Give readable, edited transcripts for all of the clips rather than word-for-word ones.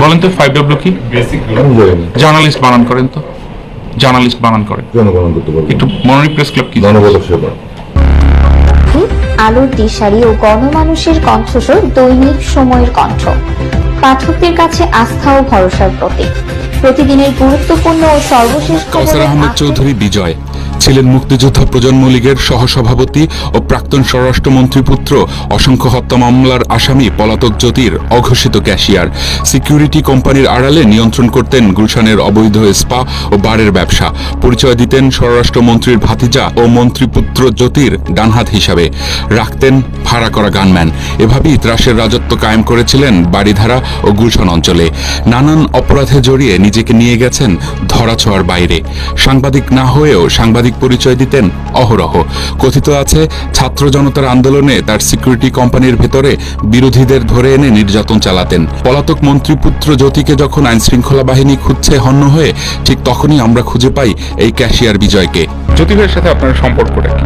বলেন তো 5W কি? জার্নালিস্ট বানান করেন তো, জার্নালিস্ট বানান করেন একটু। মনোরী প্রেস ক্লাব কি? আলোর দিশারি ও গণমানুষের কণ্ঠস্বর দৈনিক সময়ের কণ্ঠ, পাঠকদের কাছে আস্থা ও ভরসার প্রতীক। প্রতিদিনের গুরুত্বপূর্ণ ও সর্বশেষ কাউসার আহমেদ চৌধুরী বিজয় ছিলেন মুক্তিযোদ্ধা প্রজন্ম লীগের সহসভাপতি ও প্রাক্তন স্বরাষ্ট্রমন্ত্রী পুত্র, অসংখ্য হত্যা মামলার আসামি পলাতক জ্যোতির অঘোষিত ক্যাশিয়ার। সিকিউরিটি কোম্পানির আড়ালে নিয়ন্ত্রণ করতেন গুলশানের অবৈধ স্পা ও বারের ব্যবসা। পরিচয় দিতেন স্বরাষ্ট্রমন্ত্রীর ভাতিজা ও মন্ত্রীপুত্র জ্যোতির ডানহাত হিসাবে। রাখতেন ভাড়া করা গানম্যান। এভাবেই ত্রাসের রাজত্ব কায়েম করেছিলেন বাড়িধারা ও গুলশান অঞ্চলে। নানান অপরাধে জড়িয়ে নিজেকে নিয়ে গেছেন ধরাছোঁয়ার বাইরে। সাংবাদিক না হয়েও সাংবাদিক পরিচয় দিতেন অহরহ। কথিত আছে ছাত্র জনতার আন্দোলনে তার সিকিউরিটি কোম্পানির ভেতরে বিরোধীদের ধরে এনে নির্যাতন চালাতেন। পলাতক মন্ত্রীপুত্র জ্যোতিকে যখন আইন শৃঙ্খলা বাহিনী খুঁজছে হন্য হয়ে, ঠিক তখনই আমরা খুঁজে পাই এই ক্যাশিয়ার বিজয়কে। জ্যোতি ভাইয়ের সাথে আপনার সম্পর্কটা কি?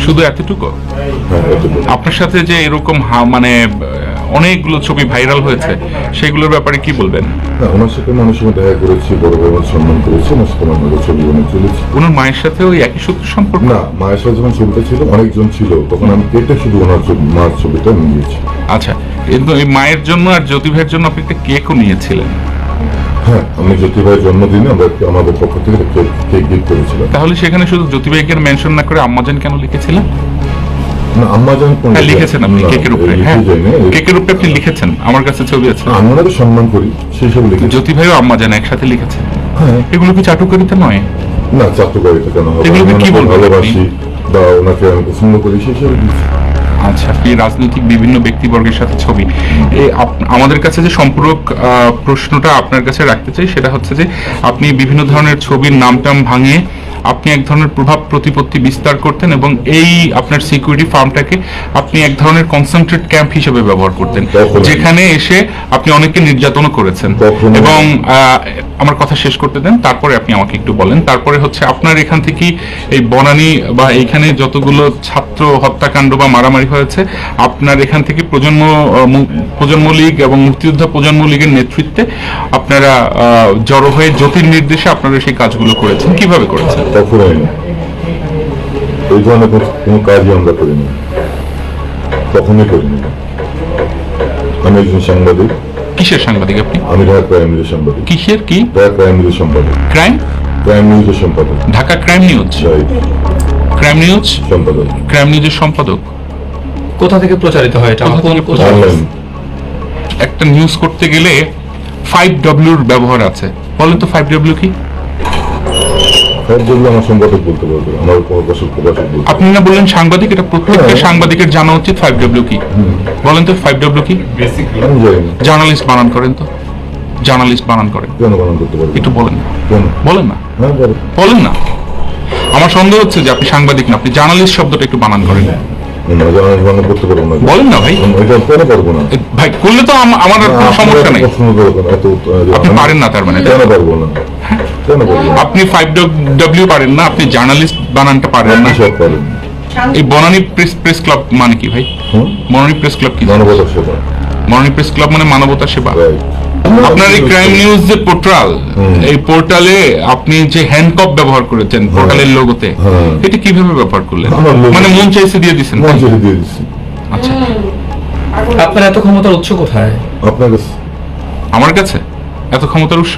শুধু এতটুকু? আপনার সাথে যে এরকম মানে অনেকগুলো ছবি ভাইরাল হয়েছে, সেগুলোর ব্যাপারে কি বলবেন? ওনার সাথে মানুষের সঙ্গে দেখা করেছি, বড় বড় সম্মান করেছি, ওনার সাথে আমার ছবি অনেক চলেছে। ওনার মায়ের সাথে ওই একই সূত্র সম্পর্ক? না, মায়ের সাথে যখন ছবিটা ছিল অনেকজন ছিল, তখন আমি কেটে শুধু ওনার মায়ের ছবিটা নিয়েছি। আচ্ছা, কিন্তু এই মায়ের জন্য আর জ্যোতি ভাইয়ের জন্য আপনি একটা কেকও নিয়েছিলেন? হ্যাঁ, আমি জ্যোতি ভাইয়ের জন্মদিনে আমরা আমাদের পক্ষ থেকে কেক গিফট করেছিলাম। তাহলে সেখানে শুধু জ্যোতি ভাইকে মেনশন না করে আম্মাজান কেন লিখেছিলেন? না, আম্মাজান হ্যাঁ লিখেছেন আপনি কেকের উপরে। হ্যাঁ, কেকের উপরে আপনি লিখেছেন, আমার কাছে ছবি আছে। আমি ওনাকে সম্মান করি, সেই সব লিখেছি। জ্যোতি ভাইও আম্মাজান একসাথে লিখেছেন। হ্যাঁ। এগুলো কি চাটুকারিতা নয়? না, চাটুকারিতা কেন হবে? এগুলোকে কি বলবো? ভালোবাসি বা ওনাকে আমি পছন্দ করি, সেই সব লিখেছি। আচ্ছা, আপনি রাজনৈতিক বিভিন্ন ব্যক্তিবর্গের সাথে ছবি, আমাদের কাছে যে সম্পূরক প্রশ্নটা আপনার কাছে রাখতে চাই সেটা হচ্ছে যে আপনি বিভিন্ন ধরনের ছবির নামটাম ভাঙিয়ে আপনি এক ধরনের প্রভাব প্রতিপত্তি বিস্তার করতেন এবং এই আপনার সিকিউরিটি ফার্মটাকে আপনি এক ধরনের কনসেন্ট্রেট ক্যাম্প হিসেবে ব্যবহার করতেন, যেখানে এসে আপনি অনেককে নির্যাতনও করেছেন। এবং আমার কথা শেষ করতে দেন, তারপরে আপনি আমাকে একটু বলেন। তারপরে হচ্ছে আপনার এখান থেকে এই বনানী বা এইখানে যতগুলো ছাত্র হত্যাকাণ্ড বা মারামারি হয়েছে, আপনার এখান থেকে প্রজন্ম লীগ এবং মুক্তিযোদ্ধা প্রজন্ম লীগের নেতৃত্বে আপনারা জড়ো হয়ে জ্যোতির নির্দেশে আপনারা সেই কাজগুলো করেছেন। কিভাবে করেছেন? কখনোই না, এই ধরনের কোনো কাজই আমরা করিনি, কখনোই করিনি। আমি একজন সাংবাদিক। কিসের সাংবাদিক আপনি? আমি ঢাকা ক্রাইম নিউজের সাংবাদিক। কিসের কি? ঢাকা ক্রাইম নিউজের সম্পাদক। ক্রাইম নিউজের সম্পাদক। Dhaka crime news? Crime news সম্পাদক। ক্রাইম নিউজের সম্পাদক। কোথা থেকে প্রচারিত হয় এটা? একটা নিউজ করতে গেলে 5W'র ব্যবহার আছে। বলেন তো 5W কি? আমার সম্পাদক বলতে পারবে, আমার প্রকাশক বলতে। আপনি না বললেন সাংবাদিক, এটা প্রত্যেকটা সাংবাদিকের জানা উচিত 5W কি। বলেন তো 5W কি? জার্নালিস্ট বানান করেন তো, জার্নালিস্ট বানান করেন। কেন বানান করতে পারবেন? একটু বলেন না। বলেন না, বলেন না। আমার সন্দেহ হচ্ছে যে আপনি সাংবাদিক না, আপনি জার্নালিস্ট শব্দটা একটু বানান করেন। বলেন না ভাই। ভাই করলে তো আমার কোনো সমস্যা নেই। আপনি পারেন না তার মানে? আপনি 5W পারেন না, আপনি জার্নালিস্ট বানানটা পারেন না। এই বনানী প্রেস ক্লাব মানে কি ভাই? বনানী প্রেস ক্লাব কি? মানবতার সেবা। বনানী প্রেস ক্লাব মানে মানবতার সেবা। আপনার এই ক্রাইম নিউজ যে পোর্টাল, এই পোর্টালে আপনি যে হ্যান্ডকপ ব্যবহার করেছেন পোর্টালের লোগোতে, এটা কিভাবে ব্যবহার করলেন? মানে মন চাইছে দিয়ে দিচ্ছেন? আচ্ছা, আপনার এত ক্ষমতার উৎস কোথায়? আপনার কাছে। আমার কাছে এত ক্ষমতার উৎস?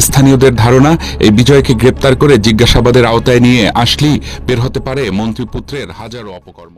স্থানীয়দের ধারণা এই বিজয়কে গ্রেপ্তার করে জিজ্ঞাসাবাদের আওতায় নিয়ে আসলেই বের হতে পারে মন্ত্রীপুত্রের হাজারো অপকর্ম।